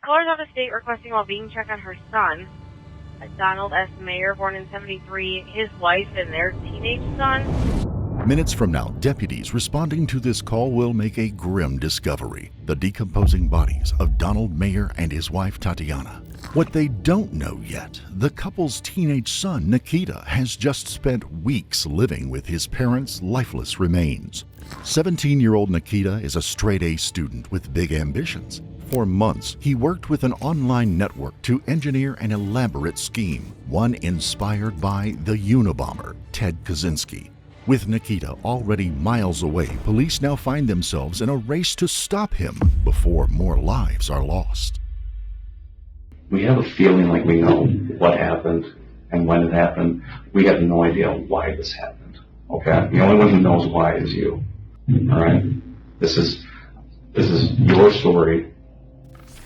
Callers out of state requesting well-being check on her son, Donald S. Mayer, born in 1973, his wife, and their teenage son. Minutes from now, deputies responding to this call will make a grim discovery: the decomposing bodies of Donald Mayer and his wife Tatiana. What they don't know yet, the couple's teenage son, Nikita, has just spent weeks living with his parents' lifeless remains. 17-year-old Nikita is a straight-A student with big ambitions. For months, he worked with an online network to engineer an elaborate scheme, one inspired by the Unabomber, Ted Kaczynski. With Nikita already miles away, police now find themselves in a race to stop him before more lives are lost. We have a feeling like we know what happened and when it happened. We have no idea why this happened. Okay? The only one who knows why is you. All right? This is your story.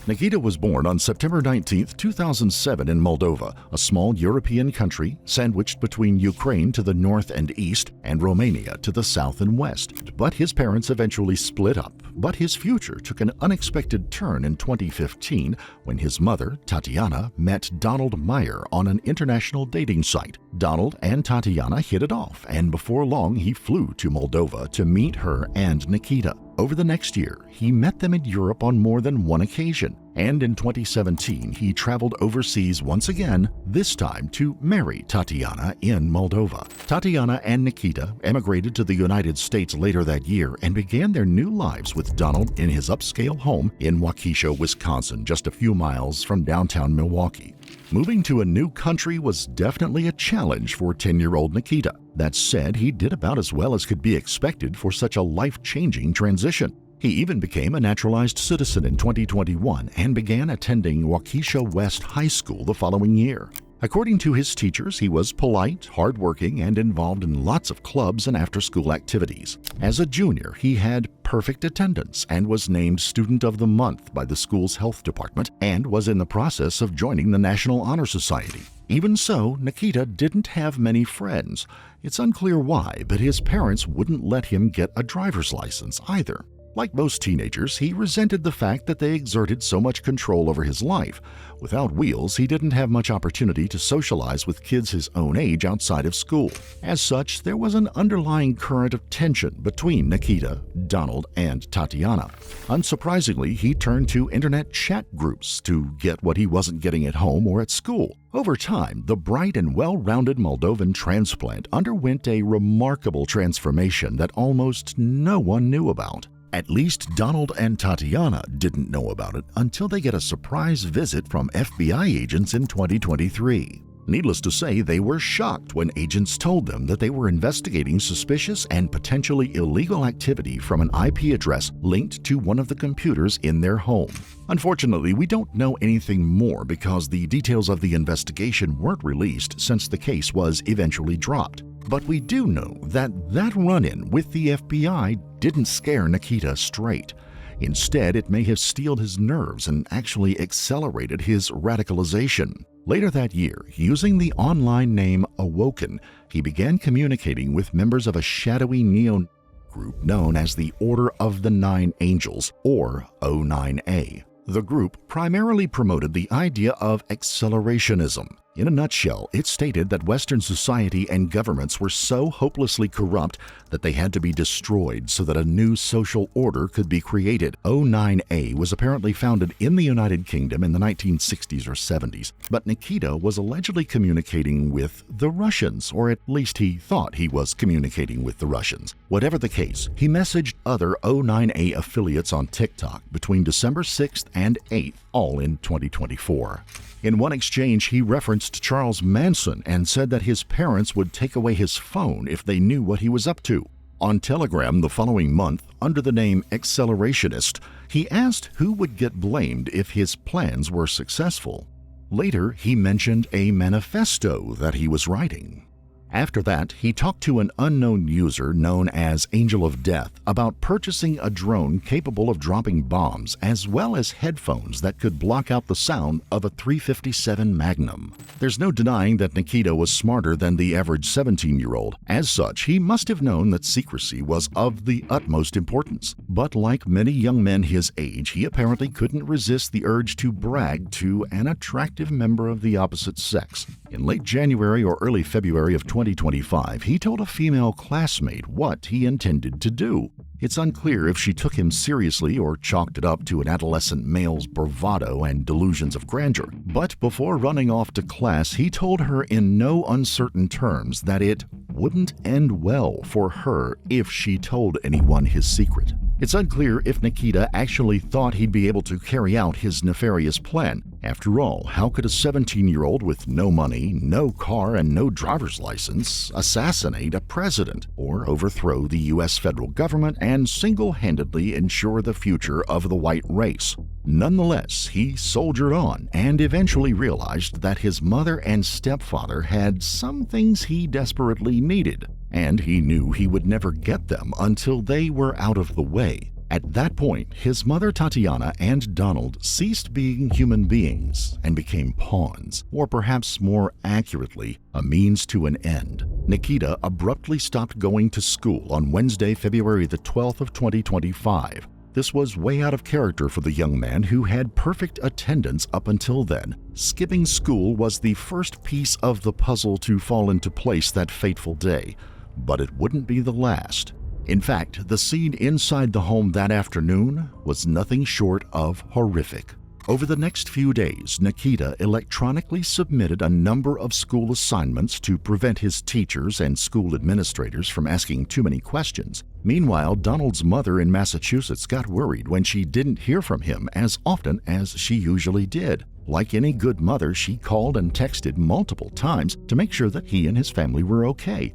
Nikita was born on September 19, 2007 in Moldova, a small European country sandwiched between Ukraine to the north and east and Romania to the south and west. But his parents eventually split up. But his future took an unexpected turn in 2015 when his mother, Tatiana, met Donald Mayer on an international dating site. Donald and Tatiana hit it off, and before long he flew to Moldova to meet her and Nikita. Over the next year, he met them in Europe on more than one occasion, and in 2017 he traveled overseas once again, this time to marry Tatiana in Moldova. Tatiana and Nikita emigrated to the United States later that year and began their new lives with Donald in his upscale home in Waukesha, Wisconsin, just a few miles from downtown Milwaukee. Moving to a new country was definitely a challenge for 10-year-old Nikita. That said, he did about as well as could be expected for such a life-changing transition. He even became a naturalized citizen in 2021 and began attending Waukesha West High School the following year. According to his teachers, he was polite, hardworking, and involved in lots of clubs and after-school activities. As a junior, he had perfect attendance and was named Student of the Month by the school's health department and was in the process of joining the National Honor Society. Even so, Nikita didn't have many friends. It's unclear why, but his parents wouldn't let him get a driver's license either. Like most teenagers, he resented the fact that they exerted so much control over his life. Without wheels, he didn't have much opportunity to socialize with kids his own age outside of school. As such, there was an underlying current of tension between Nikita, Donald, and Tatiana. Unsurprisingly, he turned to internet chat groups to get what he wasn't getting at home or at school. Over time, the bright and well-rounded Moldovan transplant underwent a remarkable transformation that almost no one knew about. At least Donald and Tatiana didn't know about it until they get a surprise visit from FBI agents in 2023. Needless to say, they were shocked when agents told them that they were investigating suspicious and potentially illegal activity from an IP address linked to one of the computers in their home. Unfortunately, we don't know anything more because the details of the investigation weren't released since the case was eventually dropped. But we do know that run-in with the FBI didn't scare Nikita straight. Instead, it may have steeled his nerves and actually accelerated his radicalization. Later that year, using the online name Awoken, he began communicating with members of a shadowy neo group known as the Order of the Nine Angels, or O9A. The group primarily promoted the idea of accelerationism. In a nutshell, it stated that Western society and governments were so hopelessly corrupt that they had to be destroyed so that a new social order could be created. O9A was apparently founded in the United Kingdom in the 1960s or 70s, but Nikita was allegedly communicating with the Russians, or at least he thought he was communicating with the Russians. Whatever the case, he messaged other O9A affiliates on TikTok between December 6th and 8th, all in 2024. In one exchange, he referenced Charles Manson and said that his parents would take away his phone if they knew what he was up to. On Telegram the following month, under the name Accelerationist, he asked who would get blamed if his plans were successful. Later, he mentioned a manifesto that he was writing. After that, he talked to an unknown user known as Angel of Death about purchasing a drone capable of dropping bombs as well as headphones that could block out the sound of a .357 Magnum. There's no denying that Nikita was smarter than the average 17-year-old. As such, he must have known that secrecy was of the utmost importance. But like many young men his age, he apparently couldn't resist the urge to brag to an attractive member of the opposite sex. In late January or early February of 2025, he told a female classmate what he intended to do. It's unclear if she took him seriously or chalked it up to an adolescent male's bravado and delusions of grandeur. But before running off to class, he told her in no uncertain terms that it wouldn't end well for her if she told anyone his secret. It's unclear if Nikita actually thought he'd be able to carry out his nefarious plan. After all, how could a 17-year-old with no money, no car, and no driver's license assassinate a president or overthrow the U.S. federal government and single-handedly ensure the future of the white race? Nonetheless, he soldiered on and eventually realized that his mother and stepfather had some things he desperately needed, and he knew he would never get them until they were out of the way. At that point, his mother Tatiana and Donald ceased being human beings and became pawns, or perhaps more accurately, a means to an end. Nikita abruptly stopped going to school on Wednesday, February the 12th of 2025. This was way out of character for the young man who had perfect attendance up until then. Skipping school was the first piece of the puzzle to fall into place that fateful day, but it wouldn't be the last. In fact, the scene inside the home that afternoon was nothing short of horrific. Over the next few days, Nikita electronically submitted a number of school assignments to prevent his teachers and school administrators from asking too many questions. Meanwhile, Donald's mother in Massachusetts got worried when she didn't hear from him as often as she usually did. Like any good mother, she called and texted multiple times to make sure that he and his family were okay.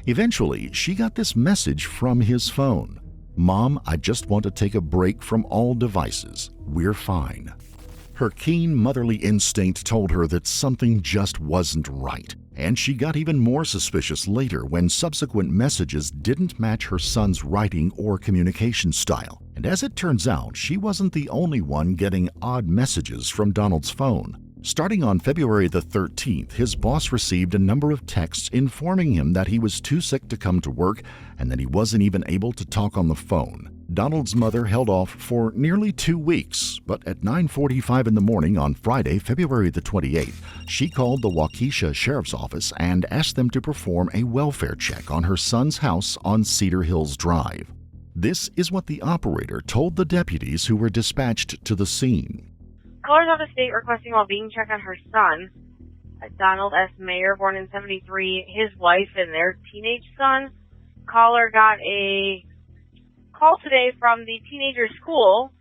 Eventually, she got this message from his phone. "Mom, I just want to take a break from all devices. We're fine." Her keen motherly instinct told her that something just wasn't right, and she got even more suspicious later when subsequent messages didn't match her son's writing or communication style. And as it turns out, she wasn't the only one getting odd messages from Donald's phone. Starting on February the 13th, his boss received a number of texts informing him that he was too sick to come to work and that he wasn't even able to talk on the phone. Donald's mother held off for nearly 2 weeks, but at 9:45 in the morning on Friday, February the 28th, she called the Waukesha Sheriff's Office and asked them to perform a welfare check on her son's house on Cedar Hills Drive. This is what the operator told the deputies who were dispatched to the scene. Caller's out of state requesting well-being check on her son, Donald S. Mayer, born in 73, his wife, and their teenage son. Caller got a call today from the teenager's school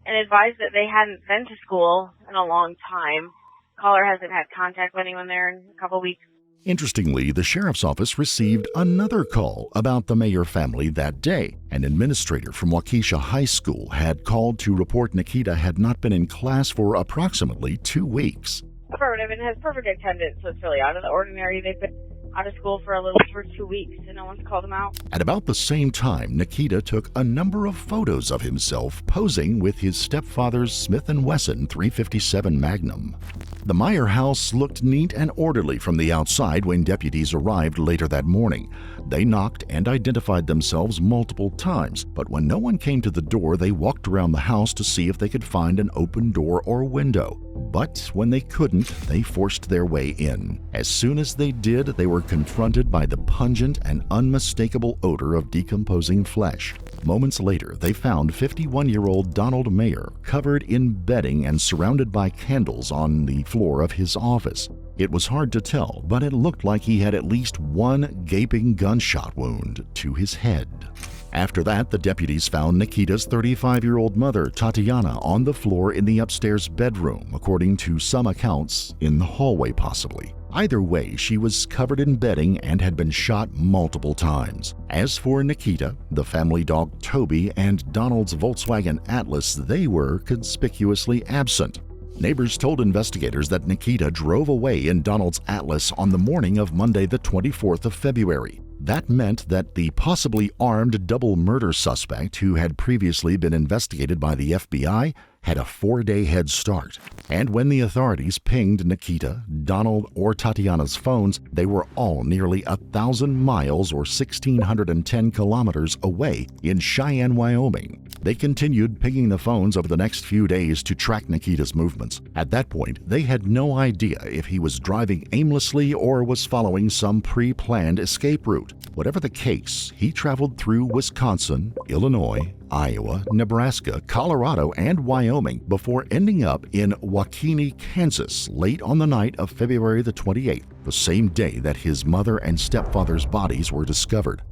and advised that they hadn't been to school in a long time. Caller hasn't had contact with anyone there in a couple weeks. Interestingly, the sheriff's office received another call about the Mayer family that day. An administrator from Waukesha High School had called to report Nikita had not been in class for approximately 2 weeks. Affirmative, and has perfect attendance, so it's really out of the ordinary. They've been out of school for a little over 2 weeks, and no one's called them out. At about the same time, Nikita took a number of photos of himself posing with his stepfather's Smith & Wesson .357 Magnum. The Mayer house looked neat and orderly from the outside when deputies arrived later that morning. They knocked and identified themselves multiple times, but when no one came to the door, they walked around the house to see if they could find an open door or window. But when they couldn't, they forced their way in. As soon as they did, they were confronted by the pungent and unmistakable odor of decomposing flesh. Moments later, they found 51-year-old Donald Mayer covered in bedding and surrounded by candles on the floor of his office. It was hard to tell, but it looked like he had at least one gaping gunshot wound to his head. After that, the deputies found Nikita's 35-year-old mother, Tatiana, on the floor in the upstairs bedroom, according to some accounts, in the hallway possibly. Either way, she was covered in bedding and had been shot multiple times. As for Nikita, the family dog Toby, and Donald's Volkswagen Atlas, they were conspicuously absent. Neighbors told investigators that Nikita drove away in Donald's Atlas on the morning of Monday, the 24th of February. That meant that the possibly armed double murder suspect who had previously been investigated by the FBI had a 4-day head start. And when the authorities pinged Nikita, Donald, or Tatiana's phones, they were all nearly 1,000 miles or 1,610 kilometers away in Cheyenne, Wyoming. They continued pinging the phones over the next few days to track Nikita's movements. At that point, they had no idea if he was driving aimlessly or was following some pre-planned escape route. Whatever the case, he traveled through Wisconsin, Illinois, Iowa, Nebraska, Colorado, and Wyoming before ending up in Waukene, Kansas, late on the night of February the 28th, the same day that his mother and stepfather's bodies were discovered.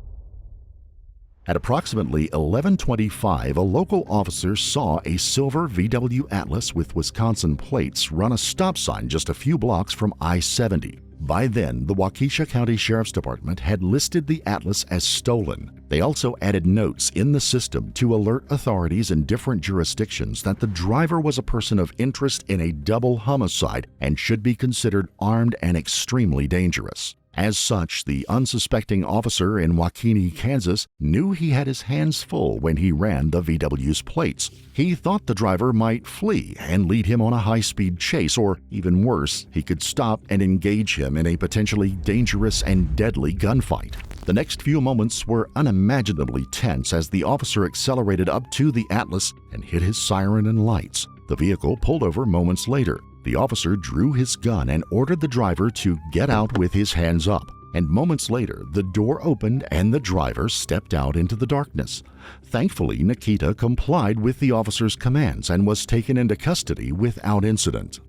At approximately 11:25, a local officer saw a silver VW Atlas with Wisconsin plates run a stop sign just a few blocks from I-70. By then, the Waukesha County Sheriff's Department had listed the Atlas as stolen. They also added notes in the system to alert authorities in different jurisdictions that the driver was a person of interest in a double homicide and should be considered armed and extremely dangerous. As such, the unsuspecting officer in Waukene, Kansas, knew he had his hands full when he ran the VW's plates. He thought the driver might flee and lead him on a high-speed chase, or even worse, he could stop and engage him in a potentially dangerous and deadly gunfight. The next few moments were unimaginably tense as the officer accelerated up to the Atlas and hit his siren and lights. The vehicle pulled over moments later. The officer drew his gun and ordered the driver to get out with his hands up. And moments later, the door opened and the driver stepped out into the darkness. Thankfully, Nikita complied with the officer's commands and was taken into custody without incident.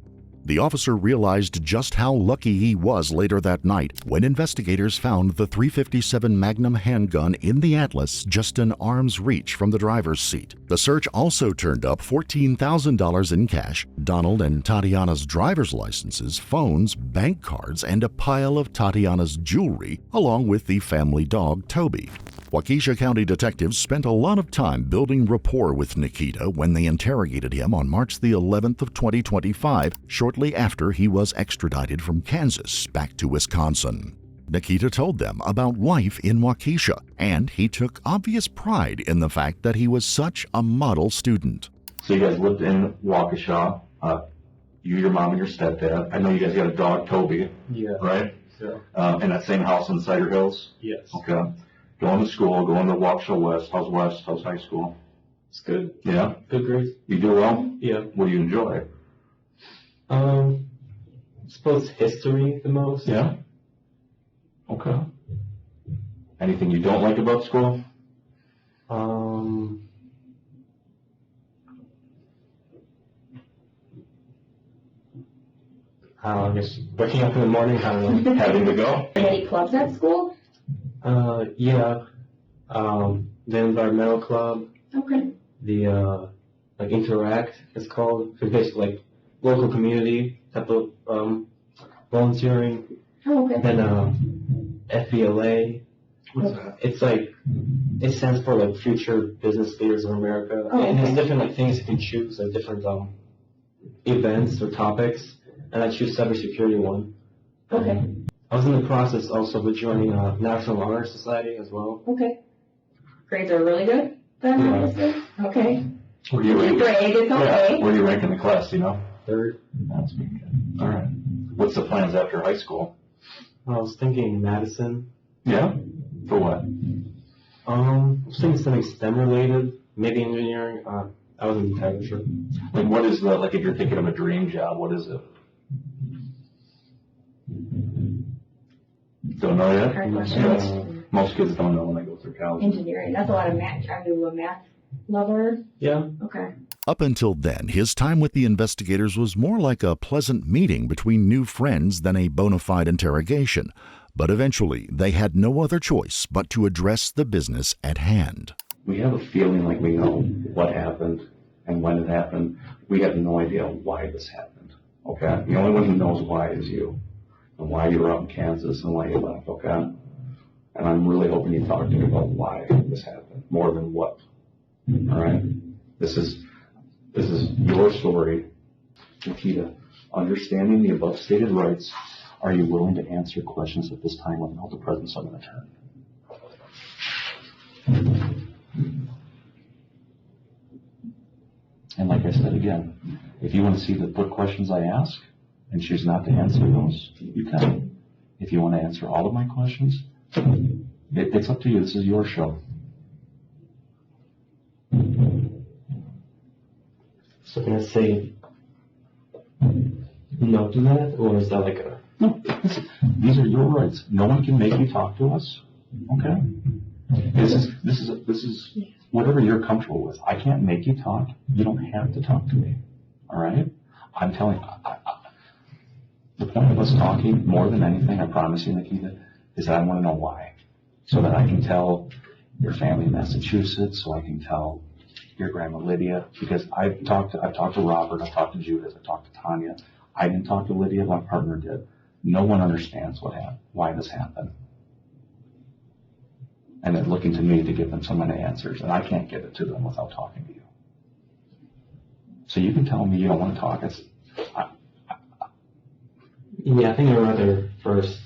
The officer realized just how lucky he was later that night when investigators found the .357 Magnum handgun in the Atlas just an arm's reach from the driver's seat. The search also turned up $14,000 in cash, Donald and Tatiana's driver's licenses, phones, bank cards, and a pile of Tatiana's jewelry, along with the family dog, Toby. Waukesha County detectives spent a lot of time building rapport with Nikita when they interrogated him on March the 11th of 2025, shortly after he was extradited from Kansas back to Wisconsin. Nikita told them about life in Waukesha, and he took obvious pride in the fact that he was such a model student. So you guys lived in Waukesha, you, your mom, and your stepdad. I know you guys got a dog, Toby. Yeah. Right? Yeah. In that same house in Cider Hills? Yes. Okay. Going to school, going to Waukesha West. How's West? How's high school? It's good. Yeah? Good grades. You do well? Yeah. What do you enjoy? I suppose history the most. Yeah? Okay. Anything you don't like about school? Just waking up in the morning, having to go? Any clubs at school? yeah. The environmental club, Okay. the like Interact it's called. It's basically like local community type of volunteering. Oh, okay. Then FBLA. What's that? It's like it stands for like Future Business Leaders of America. Oh, It has okay. different like things you can choose, like different events or topics, and I choose cybersecurity one. Okay. I was in the process also of joining National Honor Society as well. Okay. Grades are really good then, Yeah. obviously? Okay. Where do you rank? Grade is okay. Yeah. Where do you rank in the class, you know? Third, That's pretty good. All right. What's the plans after high school? I was thinking Madison. Yeah? For what? I was thinking something STEM related, maybe engineering. I wasn't entirely sure. Like, what is the, like, if you're thinking of a dream job, what is it? Don't know yet? Hard question. question. Most kids don't know when they go through college. Engineering. That's a lot of math. Are you a math lover? Yeah. Okay. Up until then, his time with the investigators was more like a pleasant meeting between new friends than a bona fide interrogation. But eventually, they had no other choice but to address the business at hand. We have a feeling like we know what happened and when it happened. We have no idea why this happened, okay? The only one who knows why is you, and why you were out in Kansas and why you left, okay? And I'm really hoping you talk to me about why this happened, more than what, all right? This is your story. Nikita, understanding the above stated rights, are you willing to answer questions at this time without the presence of an attorney? And like I said again, if you want to see what questions I ask and choose not to answer those, you can. If you want to answer all of my questions, it's up to you. This is your show. So can I say no to that, or is that like a... No, listen, these are your rights. No one can make you talk to us. Okay? This is whatever you're comfortable with. I can't make you talk. You don't have to talk to me. All right? I'm telling you, the point of us talking, more than anything, I promise you, Nikita, is that I want to know why. So that I can tell your family in Massachusetts, so I can tell your grandma Lydia, because I've talked to Robert, I've talked to Judith, I've talked to Tanya. I didn't talk to Lydia, my partner did. No one understands why this happened. And they're looking to me to give them some of the answers, and I can't give it to them without talking to you. So you can tell me you don't want to talk. Yeah, I think I'd rather first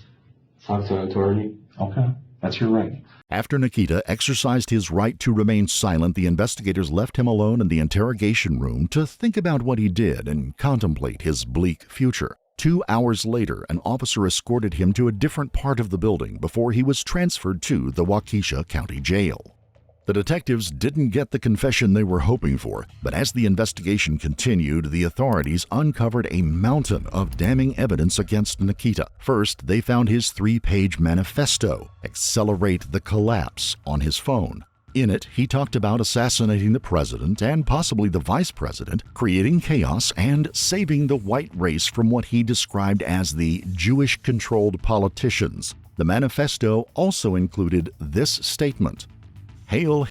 talk to an attorney. Okay, that's your right. After Nikita exercised his right to remain silent, the investigators left him alone in the interrogation room to think about what he did and contemplate his bleak future. 2 hours later, an officer escorted him to a different part of the building before he was transferred to the Waukesha County Jail. The detectives didn't get the confession they were hoping for, but as the investigation continued, the authorities uncovered a mountain of damning evidence against Nikita. First, they found his 3-page manifesto, Accelerate the Collapse, on his phone. In it, he talked about assassinating the president and possibly the vice president, creating chaos, and saving the white race from what he described as the Jewish-controlled politicians. The manifesto also included this statement: "Hail,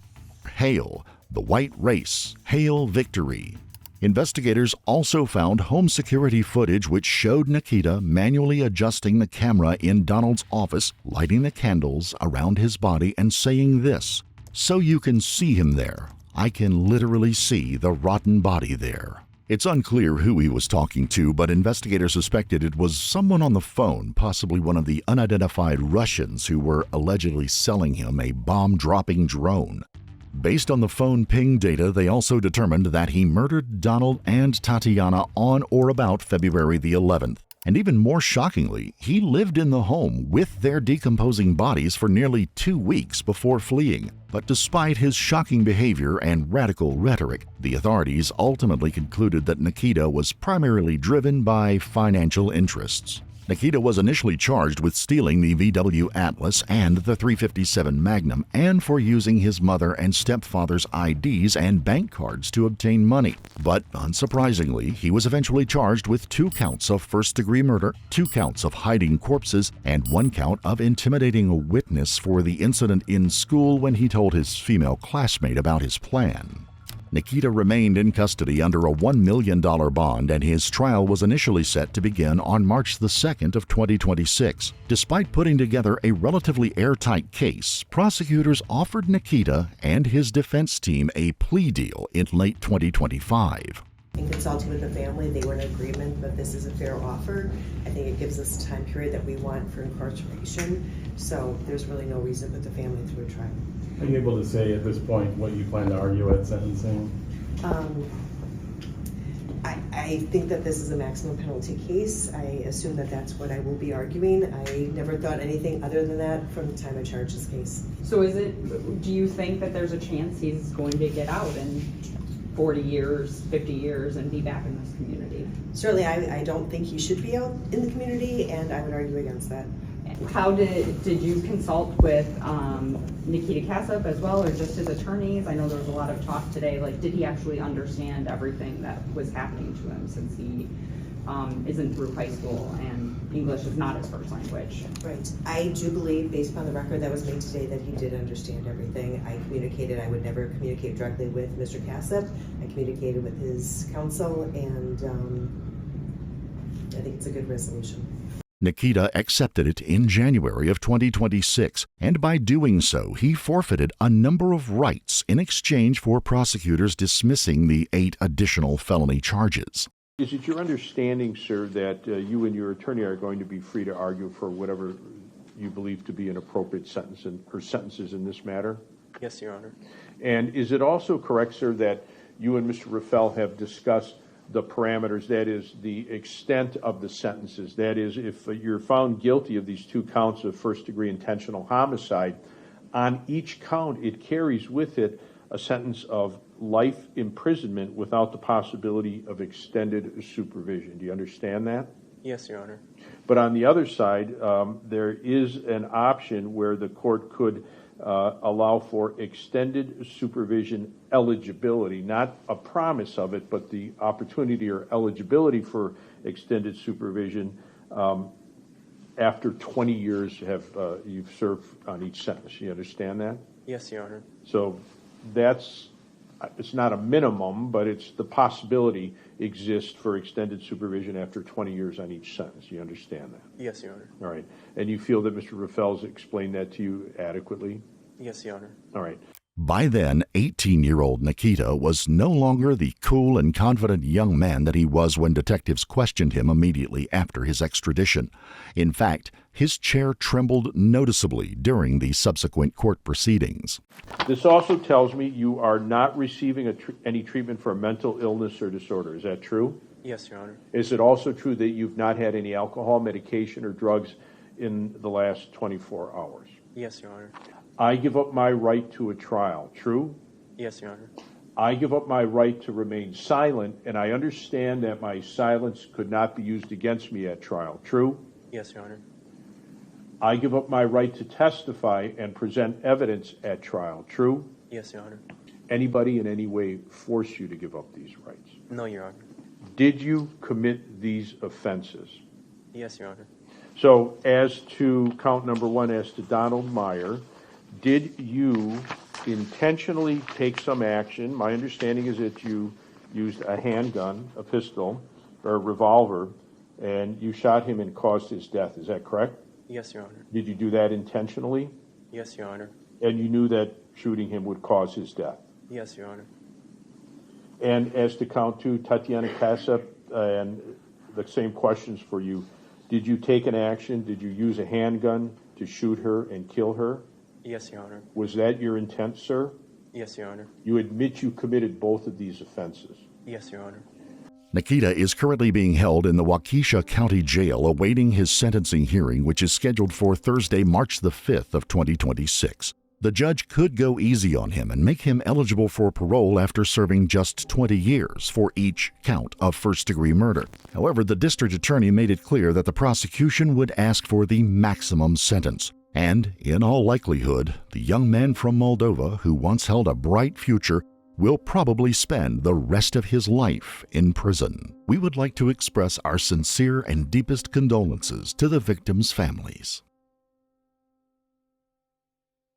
hail, the white race, hail victory." Investigators also found home security footage which showed Nikita manually adjusting the camera in Donald's office, lighting the candles around his body, and saying this: "So you can see him there. I can literally see the rotten body there." It's unclear who he was talking to, but investigators suspected it was someone on the phone, possibly one of the unidentified Russians who were allegedly selling him a bomb-dropping drone. Based on the phone ping data, they also determined that he murdered Donald and Tatiana on or about February the 11th. And even more shockingly, he lived in the home with their decomposing bodies for nearly 2 weeks before fleeing. But despite his shocking behavior and radical rhetoric, the authorities ultimately concluded that Nikita was primarily driven by financial interests. Nikita was initially charged with stealing the VW Atlas and the .357 Magnum and for using his mother and stepfather's IDs and bank cards to obtain money. But unsurprisingly, he was eventually charged with 2 counts of first-degree murder, 2 counts of hiding corpses, and 1 count of intimidating a witness for the incident in school when he told his female classmate about his plan. Nikita remained in custody under a $1 million bond, and his trial was initially set to begin on March the 2nd of 2026. Despite putting together a relatively airtight case, prosecutors offered Nikita and his defense team a plea deal in late 2025. In consulting with the family, they were in agreement that this is a fair offer. I think it gives us the time period that we want for incarceration, so there's really no reason to put the family through a trial. Are you able to say at this point what you plan to argue at sentencing? I think that this is a maximum penalty case. I assume that that's what I will be arguing. I never thought anything other than that from the time I charged this case. So do you think that there's a chance he's going to get out in 40 years, 50 years and be back in this community? Certainly, I don't think he should be out in the community, and I would argue against that. How did you consult with Nikita Casap as well, or just his attorneys? I know there was a lot of talk today. Like, did he actually understand everything that was happening to him, since he isn't through high school and English is not his first language? Right. I do believe, based upon the record that was made today, that he did understand everything. I communicated. I would never communicate directly with Mr. Casap. I communicated with his counsel, and I think it's a good resolution. Nikita accepted it in January of 2026, and by doing so, he forfeited a number of rights in exchange for prosecutors dismissing the 8 additional felony charges. Is it your understanding, sir, that you and your attorney are going to be free to argue for whatever you believe to be an appropriate sentence or sentences in this matter? Yes, Your Honor. And is it also correct, sir, that you and Mr. Raffel have discussed the parameters, that is, the extent of the sentences? That is, if you're found guilty of these 2 counts of first-degree intentional homicide, on each count it carries with it a sentence of life imprisonment without the possibility of extended supervision. Do you understand that? Yes, Your Honor. But on the other side, there is an option where the court could allow for extended supervision eligibility, not a promise of it, but the opportunity or eligibility for extended supervision after 20 years you've served on each sentence. You understand that? Yes, Your Honor. So it's not a minimum, but it's the possibility exists for extended supervision after 20 years on each sentence. You understand that? Yes, Your Honor. All right. And you feel that Mr. Raffel's explained that to you adequately? Yes, Your Honor. All right. By then, 18-year-old Nikita was no longer the cool and confident young man that he was when detectives questioned him immediately after his extradition. In fact, his chair trembled noticeably during the subsequent court proceedings. This also tells me you are not receiving any treatment for a mental illness or disorder. Is that true? Yes, Your Honor. Is it also true that you've not had any alcohol, medication, or drugs in the last 24 hours? Yes, Your Honor. I give up my right to a trial. True? Yes, Your Honor. I give up my right to remain silent, and I understand that my silence could not be used against me at trial. True? Yes, Your Honor. I give up my right to testify and present evidence at trial. True? Yes, Your Honor. Anybody in any way force you to give up these rights? No, Your Honor. Did you commit these offenses? Yes, Your Honor. So, as to count number 1, as to Donald Meyer, did you intentionally take some action? My understanding is that you used a handgun, a pistol, or a revolver, and you shot him and caused his death. Is that correct? Yes, Your Honor. Did you do that intentionally? Yes, Your Honor. And you knew that shooting him would cause his death? Yes, Your Honor. And as to count 2, Tatiana Casap, and the same questions for you. Did you take an action? Did you use a handgun to shoot her and kill her? Yes, Your Honor. Was that your intent, sir? Yes, Your Honor. You admit you committed both of these offenses? Yes, Your Honor. Nikita is currently being held in the Waukesha County Jail awaiting his sentencing hearing, which is scheduled for Thursday, March the 5th of 2026. The judge could go easy on him and make him eligible for parole after serving just 20 years for each count of first-degree murder. However, the district attorney made it clear that the prosecution would ask for the maximum sentence. And, in all likelihood, the young man from Moldova, who once held a bright future, will probably spend the rest of his life in prison. We would like to express our sincere and deepest condolences to the victims' families.